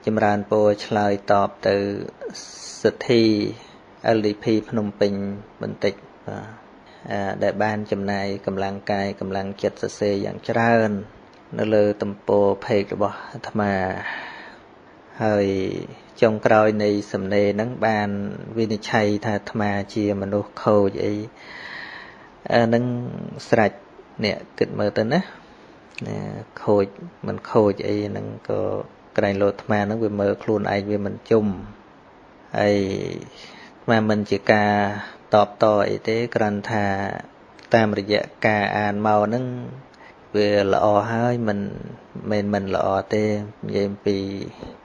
ចម្រើនពរឆ្លើយតបទៅសិទ្ធិ LDP ភ្នំពេញបន្តិចដែលបានចំណាយកម្លាំងកាយកម្លាំងចិត្តសរសេរយ៉ាងច្រើននៅលើទំព័រ page របស់អាត្មាហើយចុងក្រោយនៃសំណេរហ្នឹងបានវិនិច្ឆ័យថាអាត្មាជាមនុស្សខូចអីនឹងស្រេចអ្នកគិតមើលទៅណាខូចមិនខូចអីហ្នឹងក៏ក្រែងលោអាត្មាហ្នឹងវាមើលខ្លួនឯងវាមិនជុំហើយអាត្មាមិនជាការតបតអីទេគ្រាន់ថាតាមរយៈការអានមកហ្នឹងវាល្អហើយមិនល្អទេនិយាយពី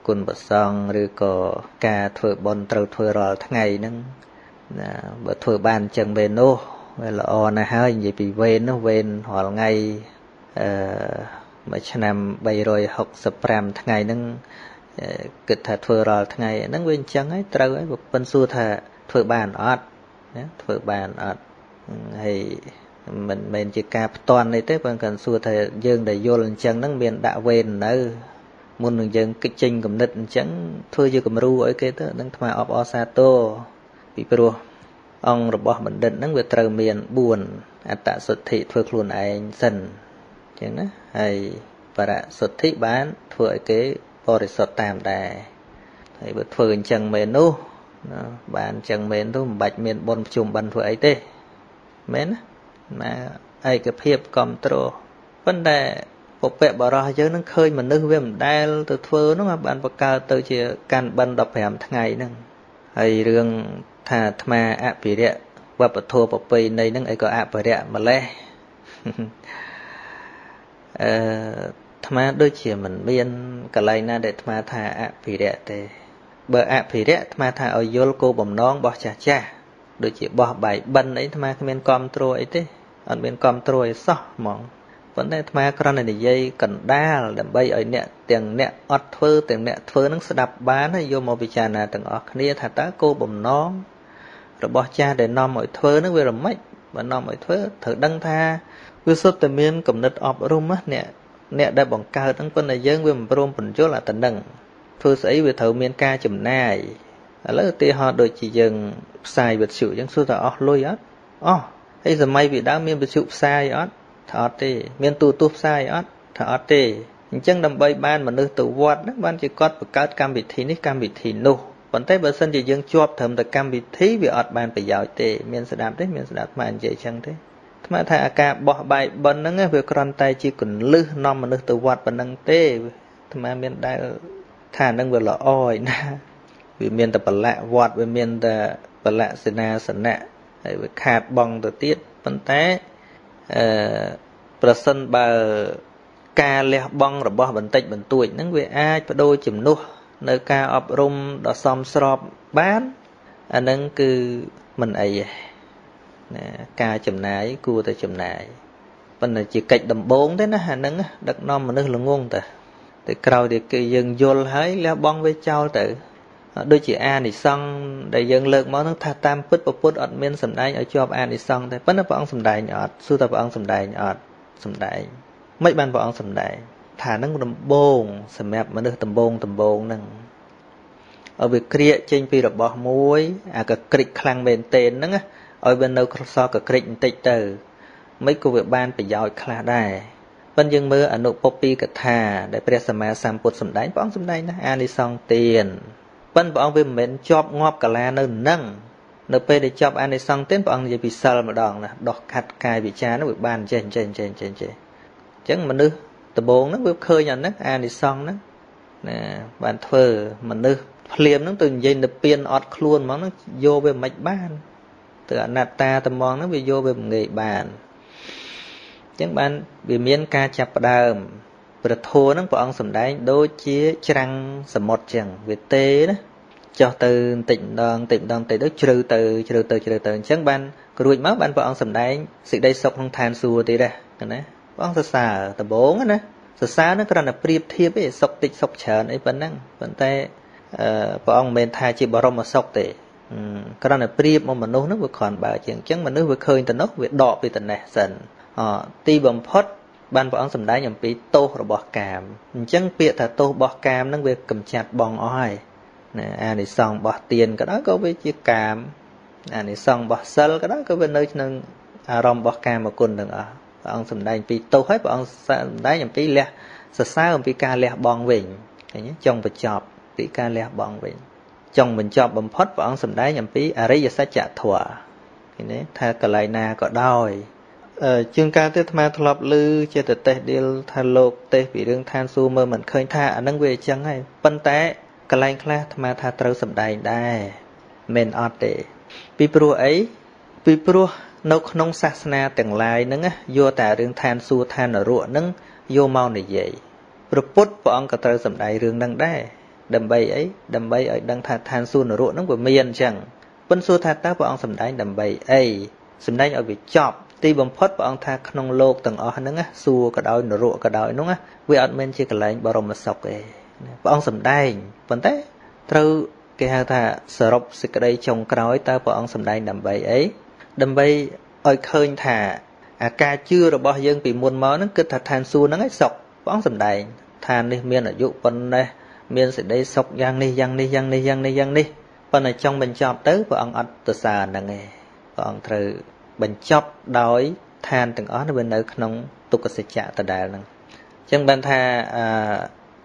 គុណប្រសង្ឃឬក៏ការធ្វើបុណ្យត្រូវធ្វើរាល់ថ្ងៃហ្នឹងណាបើធ្វើបានអញ្ចឹងមែននោះវាល្អណាស់ហើយនិយាយពីវេននោះវេនរាល់ថ្ងៃមួយឆ្នាំ365ថ្ងៃហ្នឹងគិតថាធ្វើរាល់ថ្ងៃហ្នឹងវាអញ្ចឹងហើយត្រូវហើយប៉ុន្តែសួរថាធ្វើបានអត់ណាធ្វើបានអត់ហើយមិនមែនជាការផ្ទាន់នេះទេប៉ុន្តែគាត់សួរថាយើងដែលយល់អញ្ចឹងហ្នឹងមានដាក់វេននៅមុននឹងយើងគិតចេញគំនិតអញ្ចឹងធ្វើជាគំរូអីគេទៅនឹងថ្មអបអសាទរពីព្រោះអង្គរបស់បណ្ឌិតហ្នឹងវាត្រូវមាន4អត្តសុទ្ធិធ្វើខ្លួនឯងសិនអញ្ចឹងណាហើយបរសុទ្ធិបានធ្វើឲ្យគេបរិសុទ្ធតាមដែរហើយបើធ្វើអញ្ចឹងមែននោះបានអញ្ចឹងមែនទៅមិនបាច់មានបុណ្យប្រជុំបិណ្ឌធ្វើអីទេមែនណាឯកភាពគ្រប់គ្រងប៉ុន្តែពុព្វបរោះយើងនឹងឃើញមនុស្សវាមិនដែលទៅធ្វើនោះបានបង្កើតទៅជាកាន់បិណ្ឌ15ថ្ងៃហ្នឹងហើយរឿងថាអាត្មាអភិរក្សវប្បធម៌ប្រពៃណីហ្នឹងអីក៏អភិរក្សម្លេះអាត្មាដូចជាមិនមានកន្លែងណាដែលអាត្មាថាអភិរក្សទេបើអភិរក្សអាត្មាថាឲ្យយល់គោលបំណងរបស់ចាស់ចាស់ដូចជាបោះបាយបិណ្ឌអីអាត្មាគ្មានគ្រប់គ្រងអីទេអត់មានគ្រប់គ្រងអីសោះហ្មងប៉ុន្តែអាត្មាគ្រាន់តែនិយាយកណ្ដាលដើម្បីឲ្យអ្នកទាំងអ្នកអត់ធ្វើទាំងអ្នកធ្វើនឹងស្ដាប់បានហើយយកមកពិចារណាទាំងអស់គ្នាថាតើគោលបំណងរបស់ចាស់ដែលនាំឲ្យធ្វើនឹងវារមិចបើនាំឲ្យធ្វើត្រូវដឹងថាវាសុទ្ធតែមានគំនិតអប់រំអ្នកដែលបង្កើតហ្នឹងប៉ុន្តែយើងវាមិនព្រមបញ្យល់អាតំនឹងធ្វើស្អីវាត្រូវមានការចំណាយឥឡូវឧទាហរណ៍ដូចជាយើងផ្សាយវិទ្យុយើងសួរថាអស់លុយអត់អស់ហើយសម័យពីដើមមានវិទ្យុផ្សាយអត់ថាអត់ទេមានទូរទស្សន៍ផ្សាយអត់ថាអត់ទេអញ្ចឹងដើម្បីបានមនុស្សទៅវត្តហ្នឹងបានជាគាត់បង្កើតកម្មវិធីនេះកម្មវិធីនោះប៉ុន្តែបើសិនជាយើងជាប់ត្រឹមតែកម្មវិធីវាអត់បានប្រយោជន៍ទេមានស្ដាប់ទេមានស្ដាប់មកនិយាយអញ្ចឹងទេថ្មថាអាការបោះបាយបិណ្ឌហ្នឹងវាគ្រាន់តែជាកន្លឹះនាំមនុស្សទៅវត្តប៉ុណ្ណឹងទេថ្មមានដែលថាហ្នឹងវាល្អឯណាវាមានតែប្រឡាក់វត្តវាមានតែប្រឡាក់សេនាសនៈហើយវាខាតបងទៅទៀតប៉ុន្តែប្រសិនបើការលះបង់របស់បន្តិចបន្តួចហ្នឹងវាអាចបដូរជំនួសនៅការអប់រំដ៏សមស្របបានអាហ្នឹងគឺមិនអីទេណាការចំណាយគួរតែចំណាយប៉ុន្តែជាកិច្ចដំបូងទេណាអាហ្នឹងដឹកនាំមនុស្សល្ងងតែក្រោយតែគេយើងយល់ហើយលះបង់វាចោលទៅដូចជាអានិសង្ឃដែលយើងលើកមកហ្នឹងថាតាមពិតពុទ្ធអត់មានសម្ដែងឲ្យជាប់អានិសង្ឃទេប៉ុន្តែព្រះអង្គសម្ដែងអត់សួរតែព្រះអង្គសម្ដែងអត់សម្ដែងមិនបានព្រះអង្គសម្ដែងថាហ្នឹងដំបងសម្រាប់មនុស្សដំបងហ្នឹងឲ្យវាក្រៀកចេញពីរបស់មួយអាកក្រិចខ្លាំងមែនតេនហ្នឹងឲ្យវានៅសល់កក្រិចបន្តិចទៅមិនក៏វាបានប្រយោជន៍ខ្លះដែរប៉ុន្តែយើងមើលអនុពពីកថាដែលព្រះសម្មាសម្ពុទ្ធសម្ដែងព្រះអង្គសម្ដែងណាអានិសង្ឃទានប៉ុន្តែព្រះអង្គវាមិនមែនជាប់ងាប់កាលានៅនឹងនៅពេលដែលចប់អានិសង្ឃទានព្រះអង្គនិយាយពីសិលម្ដងណាដោះខាត់កាយវិចារនោះវាបានចេះអញ្ចឹងមនុស្សដំបងហ្នឹងវាឃើញអាហ្នឹងអានិសង្ឃហ្នឹងណាបានធ្វើមនុស្សភ្លាមហ្នឹងទៅនិយាយនិព្វានអត់ខ្លួនហ្មងហ្នឹងយកវាមិនបានទៅអនត្តាត្មងហ្នឹងវាយកវាមិនងាយបានអញ្ចឹងបានវាមានការចាប់ផ្ដើមព្រះធម៌ហ្នឹងព្រះអង្គសម្ដែងដូចជាច្រាំងសមុទ្រអញ្ចឹងវាទេណាចុះទៅបន្តិចម្ដងទៅជ្រៅទៅអញ្ចឹងបានរួចមកបានព្រះអង្គសម្ដែងសេចក្តីសុខក្នុងឋានសួគ៌ទៀតដែរណាព្រះអង្គសរសើរដំបូងណាសរសើរហ្នឹងគ្រាន់តែប្រៀបធៀបឯងសុខតិចសុខច្រើនអីប៉ុណ្ណឹងប៉ុន្តែព្រះអង្គមិនមែនថាជាបរមសុខទេគ្រាន់តែប្រៀបមកមនុស្សហ្នឹងវាគ្រាន់បើជាងអញ្ចឹងមនុស្សវាឃើញទៅនោះវាដកពីតំណេះសិនទីបំផុត banព្រះអង្គសម្ដែងអំពីទោសរបស់កាមអញ្ចឹងពាក្យថាទោសរបស់កាមហ្នឹងវាកំចាត់បងអស់ហើយណាអានិសង្សរបស់ទានក៏ដោយក៏វាជាកាមអានិសង្សរបស់សិលក៏ដោយក៏វានៅក្នុងអារម្មណ៍របស់កាមគុណទាំងអស់ព្រះអង្គសម្ដែងពីទោសហើយព្រះអង្គសម្ដែងអំពីលះសរសើរអំពីការលះបង់វិញឃើញទេចុងបញ្ចប់ពីការលះបង់វិញចុងបញ្ចប់បំផុតព្រះអង្គសម្ដែងអំពីអរិយសច្ចធម៌ឃើញទេថាកន្លែងណាក៏ដោយជាងការទៅអាត្មាធ្លាប់ឮចេតទេសដៀលថាលោកទេសពីរឿងឋានសួគ៌មើលមិនឃើញថាអានឹងវាអញ្ចឹងហើយប៉ុន្តែកន្លែងខ្លះអាត្មាថាត្រូវសម្ដែងដែរមិនអត់ទេពីព្រោះអីពីព្រោះនៅក្នុងសាសនាទាំងឡាយហ្នឹងយកតែរឿងឋានសួគ៌ឋាននរកហ្នឹងយកមកនិយាយព្រះពុទ្ធព្រះអង្គក៏ត្រូវសម្ដែងរឿងហ្នឹងដែរដើម្បីអីដើម្បីឲ្យដឹងថាឋានសួគ៌នរកហ្នឹងវាមានអញ្ចឹងប៉ុន្តែសួរថាតើព្រះអង្គសម្ដែងដើម្បីអីសម្ដែងឲ្យវាចប់ទីបំផុតព្រះអង្គថាក្នុងលោកទាំងអស់ហ្នឹងសួគ៌ក៏ដោយនរកក៏ដោយហ្នឹងវាអត់មែនជាកន្លែងបរមសុខទេព្រះអង្គសម្ដែងប៉ុន្តែត្រូវគេហៅថាសរុបសេចក្តីចុងក្រោយតើព្រះអង្គសម្ដែងដើម្បីអីដើម្បីឲ្យឃើញថាអាការជឿរបស់យើងពីមុនមកហ្នឹងគិតថាឋានសួគ៌ហ្នឹងឯងសុខព្រះអង្គសម្ដែងឋាននេះមានអាយុប៉ុណ្ណេះមានសេចក្តីសុខយ៉ាងនេះយ៉ាងនេះយ៉ាងនេះយ៉ាងនេះយ៉ាងនេះប៉ុន្តែចង់បញ្ចប់ទៅព្រះអង្គអត់ទៅសារហ្នឹងទេព្រះអង្គត្រូវបញ្ចប់ដោយឋានទាំងអស់វានៅក្នុងទុក្ខសច្ចៈដដែលហ្នឹងអញ្ចឹងបានថា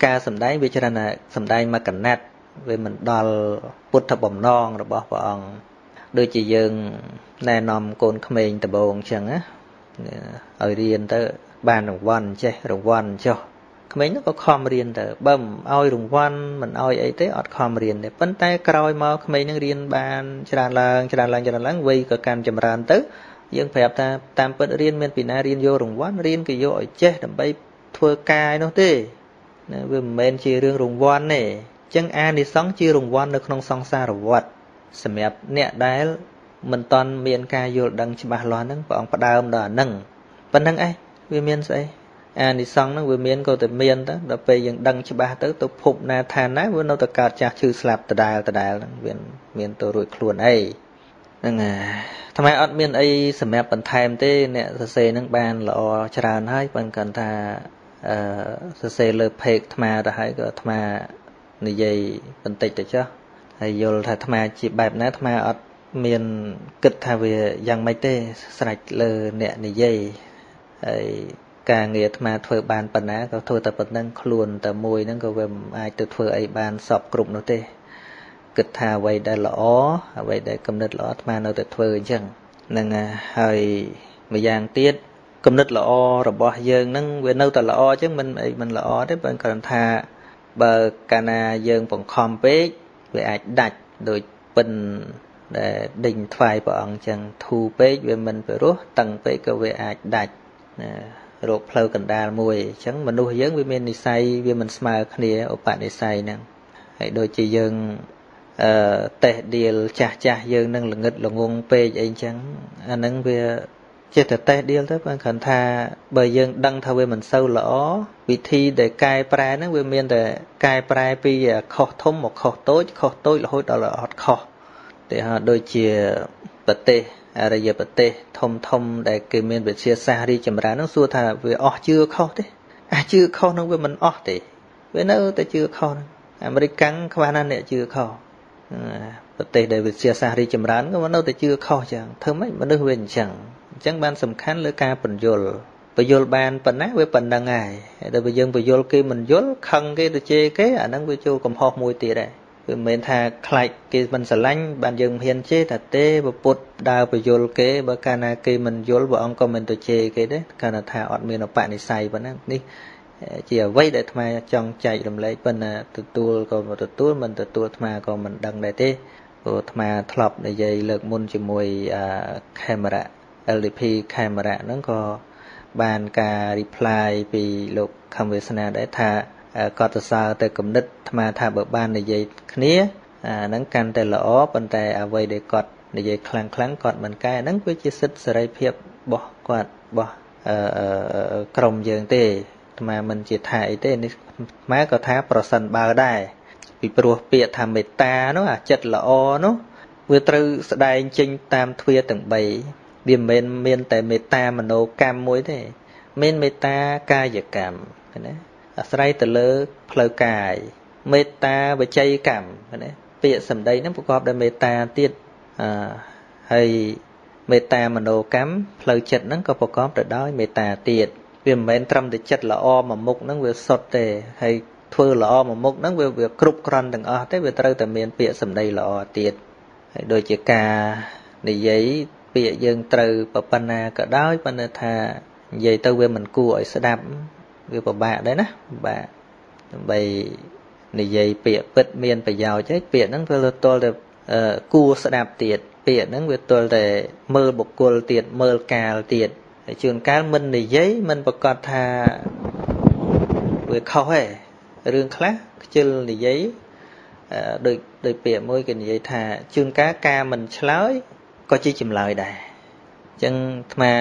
ការសម្ដែងវាច្រើនតែសម្ដែងមកកណាត់វាមិនដល់ពុទ្ធបំណងរបស់ព្រះអង្គដូចជាយើងណែនាំកូនក្មេងដំបងអញ្ចឹងណាឲ្យរៀនទៅបានរង្វាន់ចេះរង្វាន់ចុះក្មេងនោះក៏ខំរៀនទៅបើមិនឲ្យរង្វាន់មិនឲ្យអីទេអត់ខំរៀនទេប៉ុន្តែក្រោយមកក្មេងនឹងរៀនបានច្រើនឡើងវ័យក៏កាន់ចម្រើនទៅយើងប្រាប់ថាតាមពិតរៀនមានពីណារៀនយករង្វាន់រៀនគឺយកឲ្យចេះដើម្បីធ្វើការនោះទេណាវាមិនមែនជារឿងរង្វាន់ទេអញ្ចឹងអានិសង្សជារង្វាន់នៅក្នុងសង្សារវដ្តសម្រាប់អ្នកដែលមិនតាន់មានការយល់ដឹងច្បាស់លាស់ហ្នឹងព្រះអង្គផ្ដើមដល់អាហ្នឹងប៉ុណ្្នឹងឯងវាមានស្អីអានិសង្សហ្នឹងវាមានក៏តែមានទៅដល់ពេលយើងដឹងច្បាស់ទៅភពណាឋានណាវានៅតែកើតចាស់ឈឺស្លាប់ដដែលហ្នឹងវាមានទៅរួចខ្លួនអីហ្នឹងថ្មអត់មានអីសម្រាប់បន្ថែមទេអ្នកសរសេរហ្នឹងបានល្អច្រើនហើយប៉ុន្តែគាត់ថាសរសេរលើเพจថ្មទៅហើយក៏ថ្មនិយាយបន្តិចទៅចុះហើយយល់ថាថ្មជាបែបណាថ្មអត់មានគិតថាវាយ៉ាងម៉េចទេស្រេចលើអ្នកនិយាយហើយការងារអាត្មាធ្វើបានប៉ុណ្ណាក៏ធ្វើតែប៉ុណ្្នឹងខ្លួនតែមួយហ្នឹងក៏វាមិនអាចទៅធ្វើអីបានសពគ្រប់នោះទេគិតថាអ្វីដែលល្អអ្វីដែលគំនិតល្អអាត្មានៅតែធ្វើអញ្ចឹងហ្នឹងហើយម្យ៉ាងទៀតគំនិតល្អរបស់យើងហ្នឹងវានៅតែល្អអញ្ចឹងមិនអីមិនល្អទេបើគ្រាន់ថាបើកាលណាយើងបង្ខំពេកវាអាចដាច់ដូចពិនដែលដេញថ្វាយព្រះអង្គអញ្ចឹងធូរពេកវាមិនពិរោះតឹងពេកក៏វាអាចដាច់រោគផ្លូវកណ្ដាលមួយអញ្ចឹងមនុស្សយើងវាមាននិស្ស័យវាមិនស្មើគ្នាឧបនិស្ស័យហ្នឹងហើយដូចជាយើងតេះដៀលចាស់យើងនឹងល្ងឹតល្ងងពេកអីអញ្ចឹងអាហ្នឹងវាចេះតែតេះដៀលទៅបើគ្រាន់ថាបើយើងដឹងថាវាមិនសូវល្អវិធីដែលកែប្រែហ្នឹងវាមានតែកែប្រែពីខុសធំមកខុសតូចរហូតដល់អត់ខុសតែដូចជាប្រទេសអរិយប្រទេសធំដែលគេមានវិទ្យាសាស្ត្ររីចម្រើនហ្នឹងសួរថាវាអស់ជឿខុសទេអាជឿខុសហ្នឹងវាមិនអស់ទេវានៅតែជឿខុសអាមេរិកកាំងខ្វះណាស់អ្នកជឿខុសប្រទេសដែលវិទ្យាសាស្ត្ររីចម្រើនក៏នៅតែជឿខុសចឹងធ្វើម៉េចមនុស្សវាអញ្ចឹងបានសំខាន់លើការពន្យល់បានប៉ុណ្ណាវាប៉ុណ្្នឹងហើយដល់បើយើងពន្យល់គេមិនយល់ខឹងគេទៅជេរគេអាហ្នឹងវាចូលកំហុសមួយទៀតដែរវាមិនមែនថាខ្លាចគេមិនស្រឡាញ់បានយើងមិនហ៊ានជេរថាទេពុទ្ធដើរពន្យល់គេបើកាលណាគេមិនយល់ព្រះអង្គក៏មិនទៅជេរគេដែរកាលណាថាអត់មានឧបនិស្ស័យប៉ុណ្ណឹងនេះជាអ្វីដែលអាត្មាចង់ចែករំលែកប៉ុន្តែទទួលក៏ទទួលមិនទទួលអាត្មាក៏មិនដឹងដែរទេព្រោះអាត្មាធ្លាប់និយាយលើកមុនជាមួយcamera LDP camera ហ្នឹងក៏បានការ reply ពីលោកខំវាសនាដែរថាគាត់សរសើរតែគំនិតអាត្មាថាបើបាននិយាយគ្នាហ្នឹងកាន់តែល្អប៉ុន្តែអ្វីដែលគាត់និយាយខ្លាំងគាត់មិនកែហ្នឹងវាជាសិទ្ធិសេរីភាពរបស់គាត់របស់ក្រុមយើងទេអាត្មាមិនជាថាអីទេនេះអាត្មាក៏ថាប្រសិនបើដែរពីព្រោះពាក្យថាមេត្តានោះអាចិត្តល្អនោះវាត្រូវស្ដែងចេញតាមទ្វារទាំង3វាមិនមែនមានតែមេត្តាមនោកម្មមួយទេ មានមេត្តាកាយកម្មណាអាស្រ័យទៅលើផ្លូវកាយមេត្តាវចីកម្មណាពាក្យសម្ដីហ្នឹងប្រកបដោយមេត្តាទៀតហើយមេត្តាមโนកម្មផ្លូវចិត្តហ្នឹងក៏ប្រកបទៅដោយមេត្តាទៀតវាមិនមែនត្រឹមតែចិត្តល្អមួយមុខហ្នឹងវាសុទ្ធទេហើយធ្វើល្អមួយមុខហ្នឹងវាគ្រប់គ្រាន់ទាំងអស់ទេវាត្រូវតែមានពាក្យសម្ដីល្អទៀតហើយដូចជាការនិយាយពាក្យយើងត្រូវប៉ុណ្ណាក៏ដោយប៉ុន្តែថានិយាយទៅវាមិនគួរឲ្យស្ដាប់វាពិបាកដែរណាពិបាកដើម្បីនិយាយពាក្យពិតមានប្រយោជន៍ទេពាក្យហ្នឹងវាទល់តែគួរស្ដាប់ទៀតពាក្យហ្នឹងវាទល់តែមើលបុគ្គលទៀតមើលកាលទៀតហើយជួនកាលមិននិយាយមិនប្រកាសថាវាខុសទេរឿងខ្លះខ្ជិលនិយាយដោយពាក្យមួយគេនិយាយថាជួនកាលការមិនឆ្លើយក៏ជាចម្លើយដែរអញ្ចឹងអាត្មា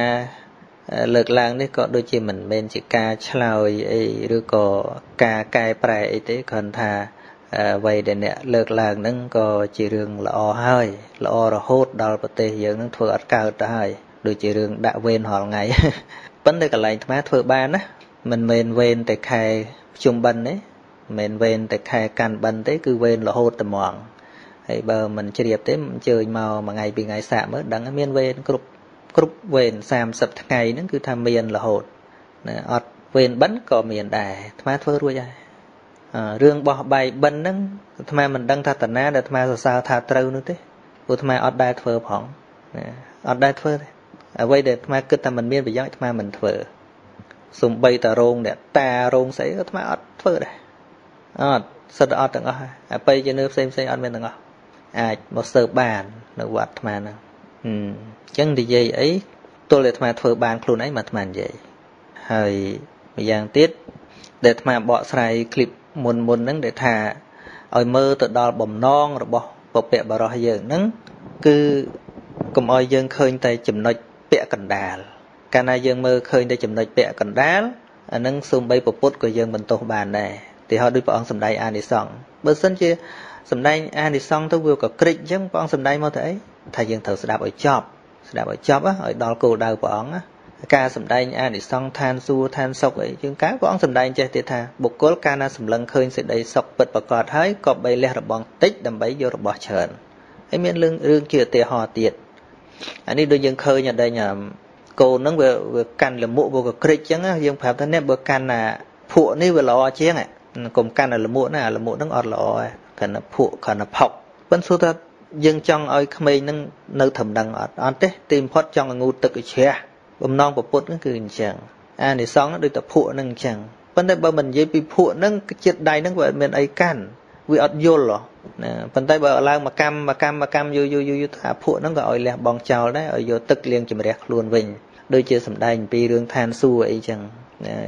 លើកឡើងនេះក៏ដូចជាមិនមែនជាការឆ្លើយអីឬក៏ការកែប្រែអីទេគ្រាន់ថាអ្វីដែលអ្នកលើកឡើងហ្នឹងក៏ជារឿងល្អហើយល្អរហូតដល់ប្រទេសយើងហ្នឹងធ្វើអត់កើតទៅហើយដូចជារឿងដាក់វេនរាល់ថ្ងៃប៉ុន្តែកន្លែងអាត្មាធ្វើបានណាមិនមែនវេនតែខែភ្ជុំបិណ្ឌទេមិនមែនវេនតែខែកាន់បិណ្ឌទេគឺវេនរហូតតែហ្មងហើយបើមិនជ្រាបទេអញ្ជើញមកមួយថ្ងៃពីរថ្ងៃសាកមើលដឹងមានវេនគ្រប់វេន30ថ្ងៃហ្នឹងគឺថាមានរហូតណាអត់វេនបិណ្ឌក៏មានដែរអាត្មាធ្វើរួចហើយរឿងបោះបាយបិណ្ឌហ្នឹងអាត្មាមិនដឹងថាតាណាដែលអាត្មាសរសើរថាត្រូវនោះទេព្រោះអាត្មាអត់ដែលធ្វើផងអត់ដែលធ្វើទេអ្វីដែលអាត្មាគិតថាมันមានប្រយោជន៍អាត្មាមិនធ្វើសំបីតារោងអ្នកតារោងស្អីអាត្មាអត់ធ្វើដែរអត់សិតអត់ទាំងអស់ហើយពេលជានៅផ្សេងអត់មានទាំងអស់អាចមកសើបបាននៅវត្តអាត្មាហ្នឹងអញ្ចឹងនិយាយអីទល់តែអាត្មាធ្វើបានខ្លួនឯងមកអាត្មានិយាយហើយម្យ៉ាងទៀតដែលអាត្មាបកស្រាយคลิปមុនហ្នឹងដែលថាឲ្យមើលទៅដល់បំណងរបស់ពពកបរោះយើងហ្នឹងគឺកុំឲ្យយើងឃើញតែចំណុចពាក់កណ្ដាលកាលណាយើងមើលឃើញតែចំណុចពាក់កណ្ដាលអាហ្នឹងសូម្បីពុទ្ធក៏យើងបន្ទោសបានដែរទីហោដូចព្រះអង្គសម្ដែងអានិសង្ឃបើសិនជាសម្ដែងអានិសង្ឃទៅវាក៏ក្រិចអញ្ចឹងព្រះអង្គសម្ដែងមកទៅអីថាយើងត្រូវស្ដាប់ឲ្យចប់ឲ្យដល់គោលដៅព្រះអង្គណាការសម្ដែងអានិសង្ឃឋានសួគ៌ឋានសុខអីជាងការព្រះអង្គសម្ដែងចេះទៀតថាបុគ្គលកាលណាសម្លឹងឃើញសេចក្តីសុខពិតប្រាកដហើយក៏បីលះរបងតិចដើម្បីយករបស់ច្រើនហើយមានរឿងជាឧទាហរណ៍ទៀតអានេះដូចយើងឃើញអដែងកូនហ្នឹងវាកាន់លមុខវាក៏ក្រិចអញ្ចឹងយើងប្រាប់ថានេះបើកាន់ណាភក់នេះវាល្អជាងកុំកាន់លមុខណាលមុខហ្នឹងអត់ល្អទេកាន់ណាភក់កាន់ណាផុកប៉ុន្តែសួរថាយើងចង់ឲ្យក្មេងហ្នឹងនៅត្រឹមដឹងអត់ទេទីបំផុតចង់ឲ្យងូតទឹកឲ្យជ្រះបំណងពុទ្ធហ្នឹងគឺអញ្ចឹងអានិសង្ឃដូចតែភក់ហ្នឹងអញ្ចឹងប៉ុន្តែបើមិននិយាយពីភក់ហ្នឹងចិត្តដៃហ្នឹងវាអត់មានអីកាន់វាអត់យល់ណាប៉ុន្តែបើឡើងមកកម្មយូរថាភក់ហ្នឹងក៏ឲ្យលះបងចោលដែរឲ្យយកទឹកលាងជំរះខ្លួនវិញដូចជាសម្ដែងពីរឿងឋានសួគ៌អីចឹង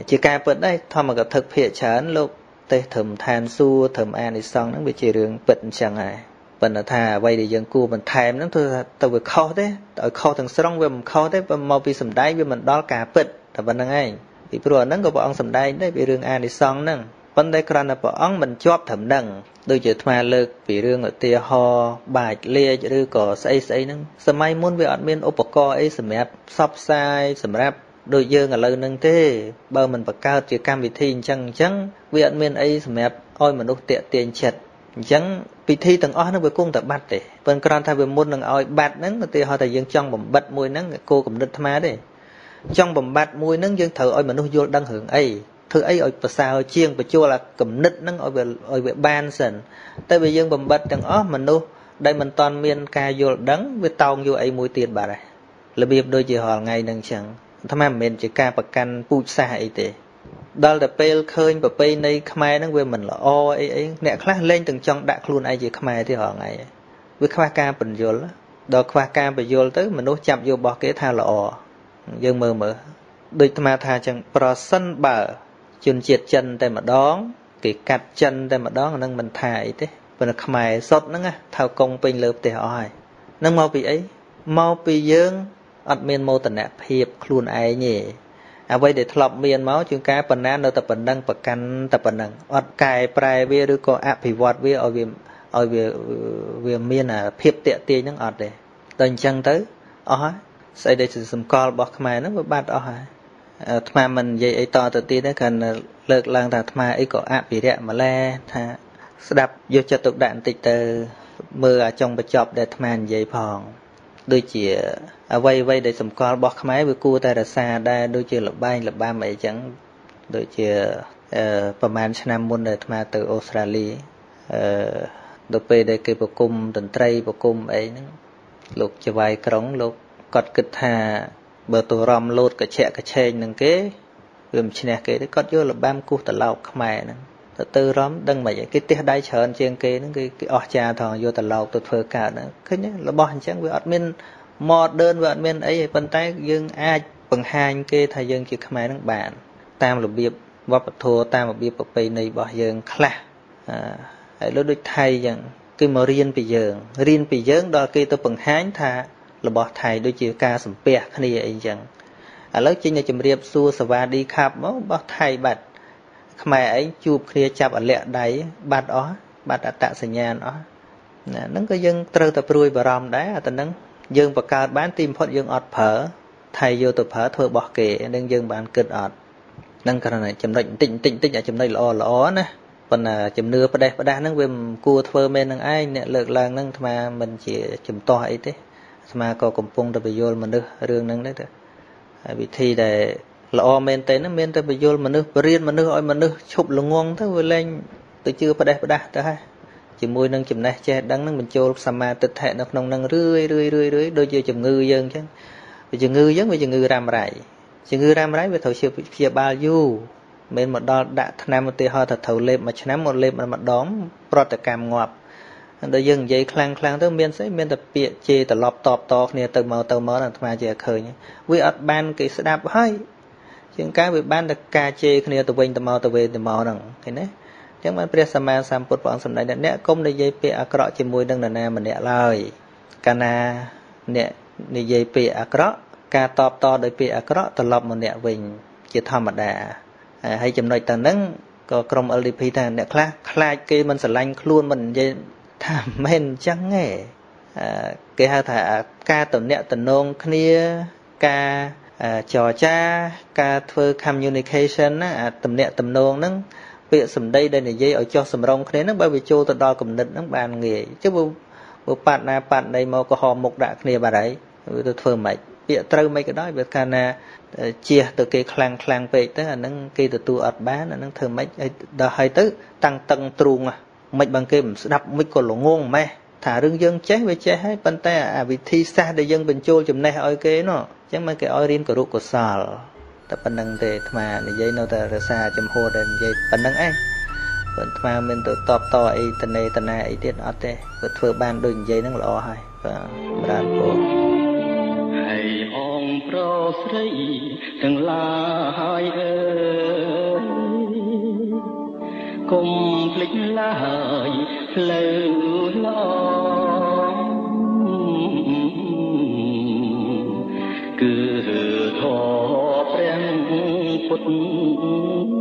ជាការពិតដែរធម្មកថាភាគច្រើនលោកទេត្រឹមឋានសួគ៌ត្រឹមអានិសង្ឃហ្នឹងវាជារឿងពិតអញ្ចឹងហើយប៉ុន្តែថាអ្វីដែលយើងគួរបន្ថែមហ្នឹងគឺទៅវាខុសទេឲ្យខុសទាំងស្រុងវាមិនខុសទេបើមកពីសម្ដែងវាមិនដល់ការពិតតែប៉ុណ្្នឹងឯងពីព្រោះអាហ្នឹងក៏ព្រះអង្គសម្ដែងដែរពីរឿងអានិសង្ឃហ្នឹងប៉ុន្តែគ្រាន់តែព្រះអង្គមិនជាប់ត្រឹមហ្នឹងដូចជាអាត្មាលើកពីរឿងឧទាហរណ៍បាចលាជឬក៏ស្អីហ្នឹងសម័យមុនវាអត់មានឧបករណ៍អីសម្រាប់ផ្សព្វផ្សាយសម្រាប់ដូចយើងឥឡូវហ្នឹងទេបើមិនបង្កើតជាកម្មវិធីអញ្ចឹងវាអត់មានអីសម្រាប់ឲ្យមនុស្សតាក់ទាញចិត្តអញ្ចឹងពិធីទាំងអស់ហ្នឹងវាគង់តែបាត់ទេប៉ុន្តែគ្រាន់តែវាមុននឹងឲ្យបាត់ហ្នឹងឧទាហរណ៍ថាយើងចង់បំបត្តិមួយហ្នឹងគោលគំនិតអាត្មាទេចង់បំបត្តិមួយហ្នឹងយើងត្រូវឲ្យមនុស្សយល់ដឹងរឿងអីធ្វើអីឲ្យប្រសើរជាងបញ្ចូលអាគំនិតហ្នឹងឲ្យវាបានសិនតែបើយើងបំបត្តិទាំងអស់មនុស្សដែលមិនតាន់មានការយល់ដឹងវាតោងយកអីមួយទៀតបាត់ហើយរបៀបដូចជារាល់ថ្ងៃហ្នឹងអញ្ចឹងអាត្មាមិនមែនជាការប្រកាន់ពូជសាសន៍អីទេដល់តែពេលឃើញប្រពៃណីខ្មែរហ្នឹងវាមិនល្អអីអ្នកខ្លះលែងទាំងចង់ដាក់ខ្លួនឯងជាខ្មែរទេរាល់ថ្ងៃវាខ្វះការបញ្យល់ដល់ខ្វះការបញ្យល់ទៅមនុស្សចាប់យករបស់គេថាល្អយើងមើលដូចអាត្មាថាអញ្ចឹងប្រសិនបើជនជាតិចិនតែម្ដងគេកាត់ចិនតែម្ដងហ្នឹងមិនថាអីទេប៉ុន្តែខ្មែរសុទ្ធហ្នឹងថៅកុងពេញលើផ្ទះអស់ហើយហ្នឹងមកពីអីមកពីយើងអត់មានមោទនភាពខ្លួនឯងទេអ្វីដែលធ្លាប់មានមកជាងការបណ្ណានៅតែប៉ុណ្ណឹងប្រកាន់តែប៉ុណ្ណឹងអត់កែប្រែវាឬក៏អភិវឌ្ឍវាឲ្យវាមានភាពតាក់ទាញហ្នឹងអត់ទេតែអញ្ចឹងទៅអស់ហើយស្អីដែលជាសម្គាល់របស់ខ្មែរហ្នឹងវាបាត់អស់ហើយ ថ្មមិននិយាយអីតទៅទៀតទេគ្រាន់តែលើកឡើងថាថ្មអីក៏អភិរក្សម្លែថាស្ដាប់យកចិត្តទុកដាក់បន្តិចទៅមើលអាចុងបញ្ចប់ដែលថ្មនិយាយផងដូចជាអ្វីៗដែលសម្គាល់របស់ខ្មែរវាគួរតែរក្សាដែរដូចជាលបែងលបាំអីចឹងដូចជាប្រហែលឆ្នាំមុនដែលអាត្មាទៅអូស្ត្រាលីដល់ពេលដែលគេប្រគំតន្ត្រីប្រគំអីហ្នឹងលោកចវាយក្រុងលោកគាត់គិតថាបើទៅរំលោតកញ្ឆែកឆេងនឹងគេវាមិនឈ្នះគេទេគាត់យកលបាំគោះត្រឡោកខ្មែរហ្នឹងទៅរំដឹងមិនគេទះដៃច្រើនជាងគេហ្នឹងគេអស់ចាថងយកត្រឡោកទៅធ្វើកើតហ្នឹងឃើញរបស់អញ្ចឹងវាអត់មាន modern វាអត់មានអីទេប៉ុន្តែយើងអាចបង្ហាញគេថាយើងជាខ្មែរហ្នឹងបានតាមរបៀបវប្បធម៌តាមរបៀបប្រពៃណីរបស់យើងខ្លះហើយដូចថៃអញ្ចឹងគេមករៀនពីយើងដល់គេទៅបង្ហាញថារបស់ថៃដូចជាការសំពះគ្នាអីចឹងឥឡូវចេញតែជំរាបសួរសវ៉ាឌីខាប់មករបស់ថៃបាត់ខ្មែរឯងជួបគ្នាចាប់អាលាក់ដៃបាត់អស់បាត់អត្តសញ្ញាណអស់ណាហ្នឹងក៏យើងត្រូវតែព្រួយបារម្ភដែរអាទៅហ្នឹងយើងបង្កើតបានទីបំផុតយើងអត់ប្រើថៃយកទៅប្រើធ្វើរបស់គេនឹងយើងបានគិតអត់ហ្នឹងគ្រាន់តែចំណុចបន្តិចអាចំណុចល្អណាប៉ុន្តែជំនឿផ្ដេសផ្ដាស់ហ្នឹងវាមិនគួរធ្វើមែននឹងឯងអ្នកលើកឡើងហ្នឹងអាត្មាមិនជាជំទាស់អីទេអាត្មាក៏កំពុងតែបញ្យល់មនុស្សរឿងហ្នឹងដែរហើយវិធីដែលល្អមែនទេហ្នឹងមានតែបញ្យល់មនុស្សបរៀនមនុស្សឲ្យមនុស្សឈប់ល្ងងទៅវាលែងទៅជឿផ្ដេសផ្ដាស់ទៅហើយជាមួយនឹងចំណេះចេះដឹងហ្នឹងបញ្ចូលសមាទិដ្ឋិនៅក្នុងហ្នឹងរឿយដូចជាជំងឺយើងអញ្ចឹងវាជំងឺយើងវាជំងឺរ៉ាំរ៉ៃវាត្រូវព្យាបាលយូរមិនមកដល់ដាក់ថ្នាំឧទាហរណ៍ថាត្រូវលេបមួយឆ្នាំមកលេបម្ដងប្រតិកម្មងាប់ដល់យើងនិយាយខ្លាំងទៅមានស្អីមានតែពាក្យជេរត្រឡប់តបតគ្នាទៅមកអាត្មាជាឃើញវាអត់បានគេស្ដាប់ហើយជាងការវាបានតែការជេរគ្នាទៅវិញទៅមកហ្នឹងឃើញទេអញ្ចឹងបានព្រះសម្មាសម្ពុទ្ធព្រះអង្គសម្ដែងថាអ្នកកុំនិយាយពាក្យអាក្រក់ជាមួយនឹងនរណាម្នាក់ឡើយកាលណាអ្នកនិយាយពាក្យអាក្រក់ការតបតដោយពាក្យអាក្រក់ត្រឡប់មកអ្នកវិញជាធម្មតាហើយចំណុចទៅហ្នឹងក៏ក្រុម LDP ថាអ្នកខ្លះខ្លាចគេមិនស្រឡាញ់ខ្លួនមិននិយាយថាមិនអញ្ចឹងទេគេហៅថាការតំណាក់តំណងគ្នាការចរចាការធ្វើ communication ណាតំណាក់តំណងហ្នឹងពាក្យសម្ដីដែលនិយាយឲ្យចុះសម្រុងគ្នាហ្នឹងបើវាចូលទៅដល់គំនិតហ្នឹងបានងាយចុះបើប៉ាត់ណីមកក៏ហមមុខដាក់គ្នាបាត់ហើយវាទៅធ្វើម៉េចពាក្យត្រូវមិនក៏ដោយបើកាលណាជះទៅគេខ្លាំងពេកទៅអាហ្នឹងគេទទួលអត់បានអាហ្នឹងធ្វើម៉េចដល់ហើយទៅតាំងតឹងទ្រូងមិនបើគេមិនស្ដាប់មិនក៏ល្ងងម៉េះថារឿងយើងចេះវាចេះហើយប៉ុន្តែអាវិធីសាស្ត្រដែលយើងបញ្ចូលចំណេះឲ្យគេនោះអញ្ចឹងមកគេឲ្យរៀនគរុកុសលតែប៉ុណ្្នឹងទេអាត្មានិយាយនៅតែរសាចំហដែលនិយាយប៉ុណ្្នឹងឯងបើអាត្មាមិនទៅតបតអីតនេតនាអីទៀតអត់ទេបើធ្វើបានដូចនិយាយហ្នឹងល្អហើយបាទបរានពរហើយអងប្រុសស្រីទាំងឡាយអើយកុំភ្លេចឡើយផ្លូវល្អគឺធម៌ព្រះពុទ្ធ